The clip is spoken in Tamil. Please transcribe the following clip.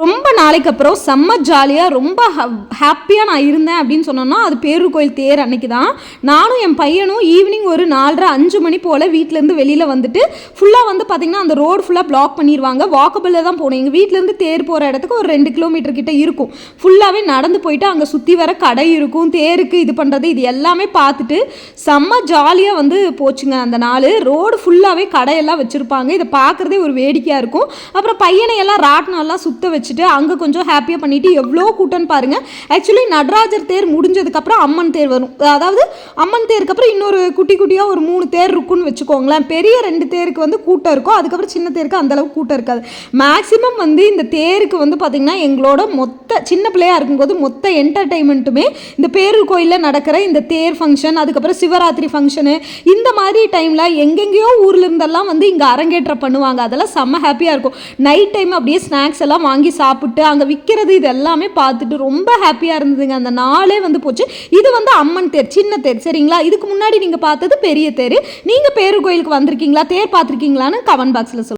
ரொம்ப நாளைக்கு அப்புறம் செம்ம ஜாலியாக ரொம்ப ஹாப்பியாக நான் இருந்தேன் அப்படின்னு சொன்னோன்னா அது பேரூர் கோயில் தேர் அன்னைக்கு தான். நானும் என் பையனும் ஈவினிங் ஒரு 4:30-5 மணி போல் வீட்டிலேருந்து வெளியில் வந்துட்டு ஃபுல்லாக வந்து பார்த்திங்கன்னா அந்த ரோடு ஃபுல்லாக பிளாக் பண்ணிடுவாங்க. வாக்கபிளில் தான் போகணும். எங்கள் வீட்டிலேருந்து தேர் போகிற இடத்துக்கு ஒரு 2 கிலோமீட்டர் கிட்ட இருக்கும். ஃபுல்லாகவே நடந்து போயிட்டு அங்கே சுற்றி வர கடை இருக்கும், தேருக்கு இது பண்ணுறது இது எல்லாமே பார்த்துட்டு செம்ம ஜாலியாக வந்து போச்சுங்க. அந்த நாள் ரோடு ஃபுல்லாகவே கடையெல்லாம் வச்சுருப்பாங்க. இதை பார்க்குறதே ஒரு வேடிக்கையாக இருக்கும். அப்புறம் பையனையெல்லாம் ராட்டினெல்லாம் சுற்ற வச்சுட்டு அங்கே கொஞ்சம் ஹாப்பியாக பண்ணிட்டு எவ்வளோ கூட்டம்னு பாருங்கள். ஆக்சுவலி நடராஜர் தேர் முடிஞ்சதுக்கப்புறம் அம்மன் தேர் வரும். அதாவது அம்மன் தேருக்கு அப்புறம் இன்னொரு குட்டி குட்டியாக ஒரு 3 தேர் இருக்குன்னு வச்சுக்கோங்களேன். பெரிய 2 தேருக்கு வந்து கூட்டம் இருக்கும். அதுக்கப்புறம் சின்ன தேருக்கு அந்தளவுக்கு கூட்டம் இருக்காது. மேக்ஸிமம் வந்து இந்த தேருக்கு வந்து பார்த்திங்கன்னா எங்களோட சின்ன பிள்ளையாக இருக்கும்போது மொத்த என்டர்டெயின்மெண்ட்டுமே இந்த பேரூர் கோயிலில் நடக்கிற இந்த தேர் ஃபங்க்ஷன், அதுக்கப்புறம் சிவராத்திரி ஃபங்க்ஷனு, இந்த மாதிரி டைமில் எங்கெங்கேயோ ஊரில் இருந்தெல்லாம் வந்து இங்கே அரங்கேற்றம் பண்ணுவாங்க. அதெல்லாம் செம்ம ஹாப்பியாக இருக்கும். நைட் டைம் அப்படியே ஸ்நாக்ஸ் எல்லாம் வாங்கி சாப்பிட்டு அங்கே விற்கிறது இது எல்லாமே பார்த்துட்டு ரொம்ப ஹாப்பியாக இருந்ததுங்க. அந்த நாளே வந்து போச்சு. இது வந்து அம்மன் தேர், சின்ன தேர், சரிங்களா? இதுக்கு முன்னாடி நீங்கள் பார்த்தது பெரிய தேர். நீங்கள் பேரூர் கோயிலுக்கு வந்திருக்கீங்களா, தேர் பார்த்துருக்கீங்களான்னு கமெண்ட் பாக்ஸில் சொல்லுங்கள்.